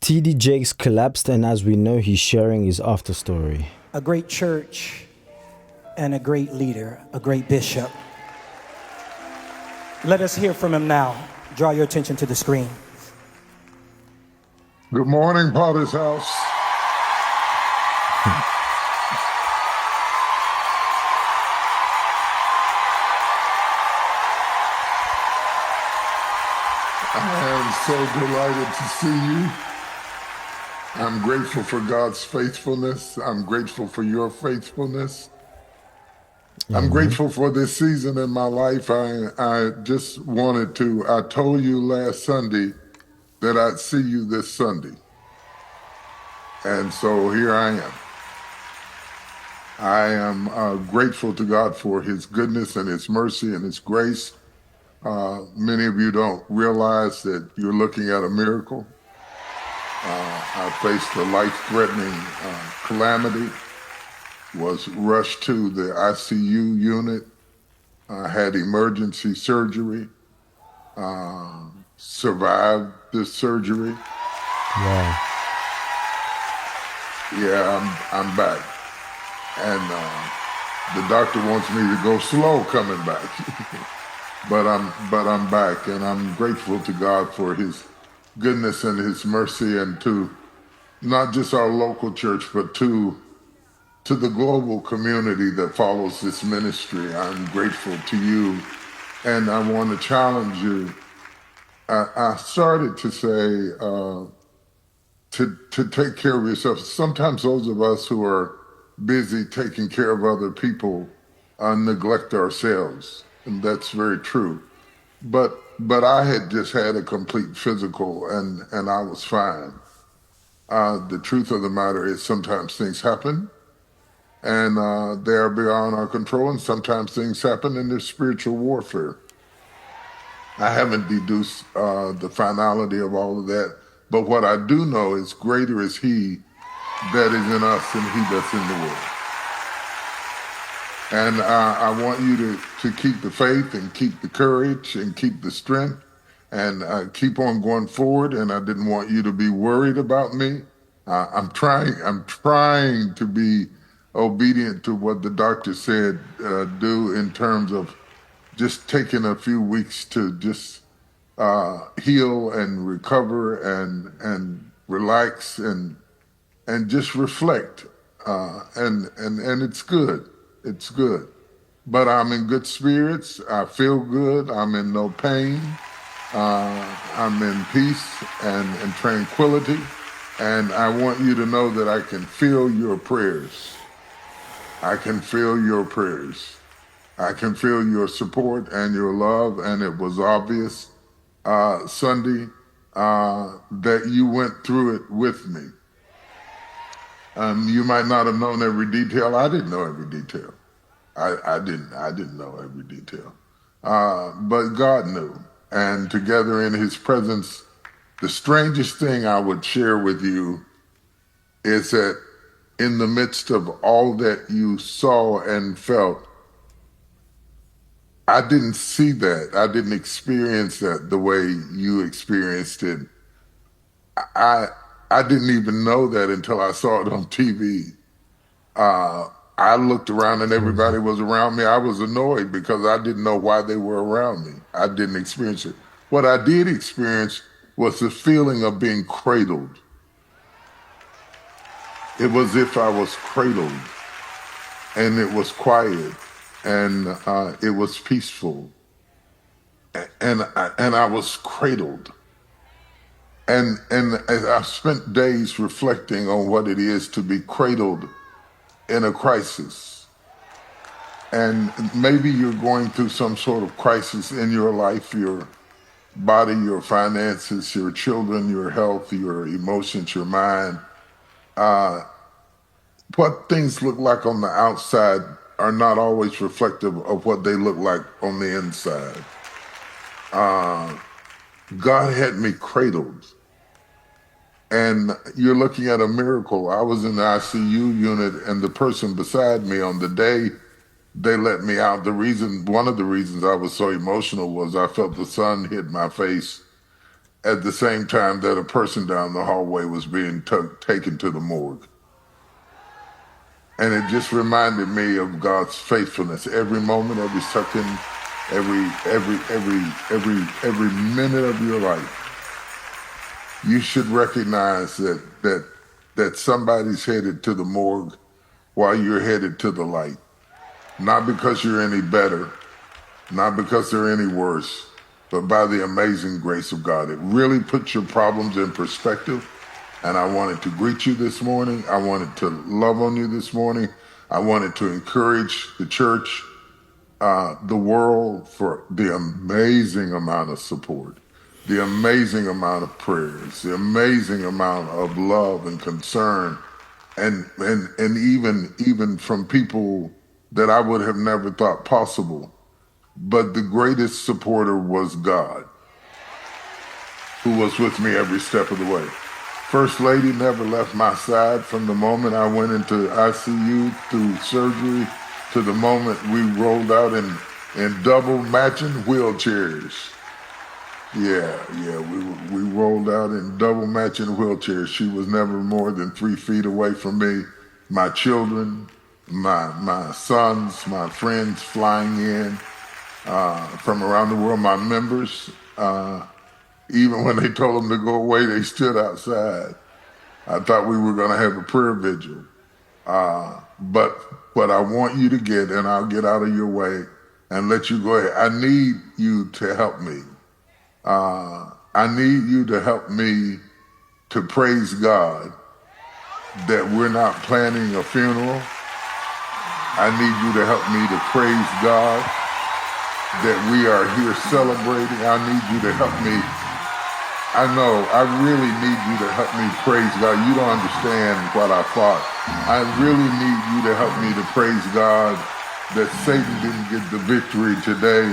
TD Jakes collapsed, and as we know, he's sharing his after story. A great church and a great leader, a great bishop. Let us hear from him now. Draw your attention to the screen. Good morning, Potter's House. I am so delighted to see you. I'm grateful for God's faithfulness. I'm grateful for your faithfulness. I'm grateful for this season in my life. I just wanted to, I told you last Sunday that I'd see you this Sunday. And so here I am. I am grateful to God for his goodness and his mercy and his grace. Many of you don't realize that you're looking at a miracle. I faced a life-threatening calamity, was rushed to the ICU unit, had emergency surgery, survived this surgery. Wow. Yeah, I'm back. And the doctor wants me to go slow coming back. but I'm back, and I'm grateful to God for his goodness and his mercy, and to not just our local church, but to the global community that follows this ministry. I'm grateful to you, and I want to challenge you. I started to say to take care of yourself. Sometimes those of us who are busy taking care of other people neglect ourselves, and that's very true. But I had just had a complete physical, and I was fine. The truth of the matter is sometimes things happen, and they are beyond our control, and sometimes things happen in there's spiritual warfare. I haven't deduced the finality of all of that, but what I do know is greater is he that is in us than he that's in the world. And I want you to keep the faith and keep the courage and keep the strength and keep on going forward. And I didn't want you to be worried about me. I'm trying to be obedient to what the doctor said do in terms of just taking a few weeks to just heal and recover and relax and just reflect. And it's good. It's good. But I'm in good spirits. I feel good. I'm in no pain. I'm in peace and tranquility. And I want you to know that I can feel your prayers. I can feel your prayers. I can feel your support and your love. And it was obvious Sunday that you went through it with me. You might not have known every detail. I didn't know every detail. I didn't know every detail. But God knew. And together in his presence, the strangest thing I would share with you is that in the midst of all that you saw and felt, I didn't see that. I didn't experience that the way you experienced it. I didn't even know that until I saw it on TV. I looked around and everybody was around me. I was annoyed because I didn't know why they were around me. I didn't experience it. What I did experience was the feeling of being cradled. It was as if I was cradled, and it was quiet, and it was peaceful, and I was cradled. And I spent days reflecting on what it is to be cradled in a crisis. And maybe you're going through some sort of crisis in your life, your body, your finances, your children, your health, your emotions, your mind. What things look like on the outside are not always reflective of what they look like on the inside. God had me cradled. And you're looking at a miracle. I was in the ICU unit, and the person beside me on the day they let me out, one of the reasons I was so emotional was I felt the sun hit my face, at the same time that a person down the hallway was being taken to the morgue. And it just reminded me of God's faithfulness. Every moment, every second, every minute of your life, you should recognize that somebody's headed to the morgue while you're headed to the light. Not because you're any better, not because they're any worse, but by the amazing grace of God. It really puts your problems in perspective. And I wanted to greet you this morning. I wanted to love on you this morning. I wanted to encourage the church, the world, for the amazing amount of support, the amazing amount of prayers, the amazing amount of love and concern, and even from people that I would have never thought possible. But the greatest supporter was God, who was with me every step of the way. First Lady never left my side from the moment I went into ICU through surgery to the moment we rolled out in double matching wheelchairs. Yeah, we rolled out in double matching wheelchairs. She was never more than 3 feet away from me. My children, my sons, my friends flying in from around the world, my members, even when they told them to go away, they stood outside. I thought we were going to have a prayer vigil. But what I want you to get, and I'll get out of your way and let you go ahead, I need you to help me. I need you to help me to praise God that we're not planning a funeral. I need you to help me to praise God that we are here celebrating. I need you to help me. I know, I really need you to help me praise God. You don't understand what I thought. I really need you to help me to praise God that Satan didn't get the victory today.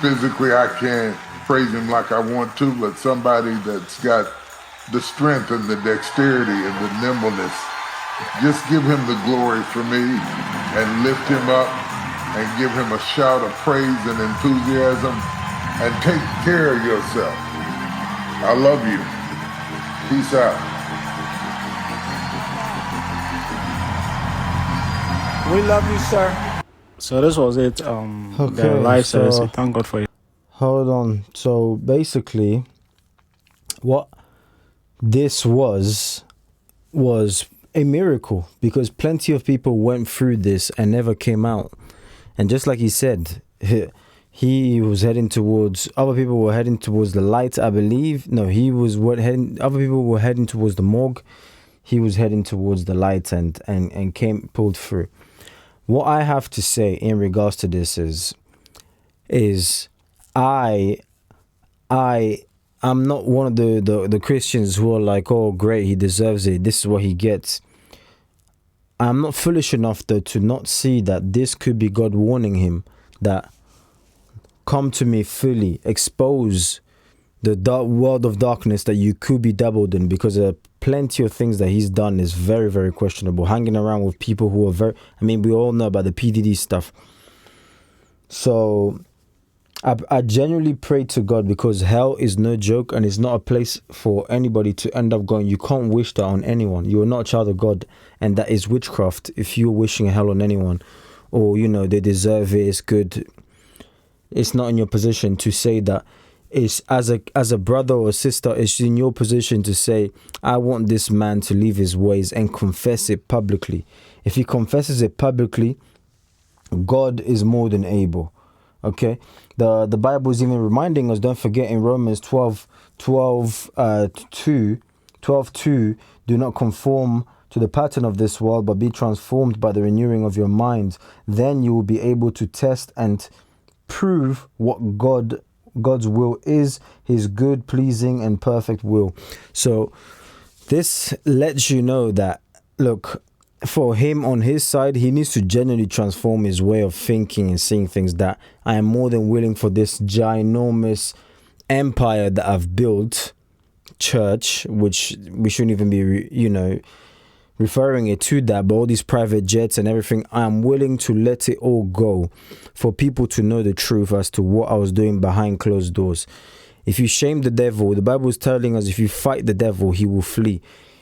Physically, I can't praise him like I want to, but somebody that's got the strength and the dexterity and the nimbleness, just give him the glory for me and lift him up and give him a shout of praise and enthusiasm. And take care of yourself. I love you. Peace out. We love you, sir. So this was it. The Okay, live service. so- We thank God for it. Hold on. So basically, what this was a miracle, because plenty of people went through this and never came out. And just like he said, he was heading towards, other people were heading towards the light, I believe. No, other people were heading towards the morgue. He was heading towards the light and pulled through. What I have to say in regards to this is I'm not one of the Christians who are like, oh great, he deserves it, this is what he gets. I'm not foolish enough though to not see that this could be God warning him that come to me fully, expose the dark world of darkness that you could be dabbled in, because there are plenty of things that he's done is very, very questionable. Hanging around with people who are we all know about the PDD stuff. So I genuinely pray to God, because hell is no joke and it's not a place for anybody to end up going. You can't wish that on anyone. You are not a child of God, and that is witchcraft if you're wishing hell on anyone, or they deserve it, it's good. It's not in your position to say that. It's as a brother or sister, it's in your position to say, I want this man to leave his ways and confess it publicly. If he confesses it publicly, God is more than able. Okay, the Bible is even reminding us, don't forget, in Romans 12:2, do not conform to the pattern of this world, but be transformed by the renewing of your mind. Then you will be able to test and prove what God's will is, his good, pleasing, and perfect will. So this lets you know that, look, for him on his side, he needs to genuinely transform his way of thinking and seeing things, that I am more than willing for this ginormous empire that I've built, church, which we shouldn't even be, referring it to that, but all these private jets and everything, I am willing to let it all go for people to know the truth as to what I was doing behind closed doors. If you shame the devil, the Bible is telling us if you fight the devil, he will flee.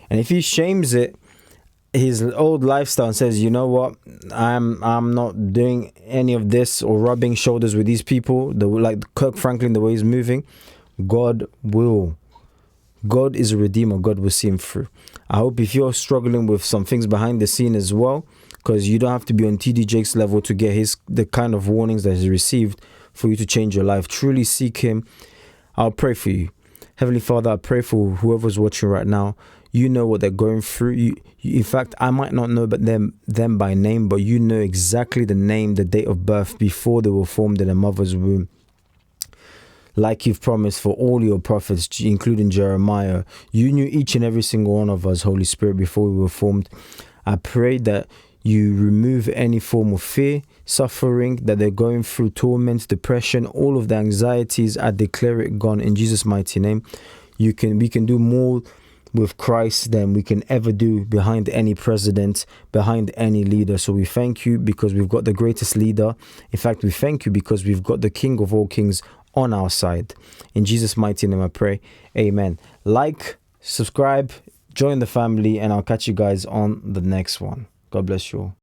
And if he shames it, his old lifestyle, and says, you know what, I'm not doing any of this or rubbing shoulders with these people, like Kirk Franklin, the way he's moving, God is a redeemer. God will see him through. I hope if you're struggling with some things behind the scene as well, because you don't have to be on TD Jakes level to get the kind of warnings that he's received for you to change your life. Truly seek him. I'll pray for you. Heavenly Father, I pray for whoever's watching right now. You know what they're going through. In fact, I might not know them by name, but you know exactly the name, the date of birth before they were formed in a mother's womb. Like you've promised for all your prophets, including Jeremiah, you knew each and every single one of us, Holy Spirit, before we were formed. I pray that you remove any form of fear, suffering, that they're going through, torment, depression, all of the anxieties. I declare it gone in Jesus' mighty name. We can do more with Christ than we can ever do behind any president, behind any leader. So we thank you because we've got the greatest leader. In fact, we thank you because we've got the King of all kings on our side. In Jesus' mighty name I pray. Amen. Like, subscribe, join the family, and I'll catch you guys on the next one. God bless you all.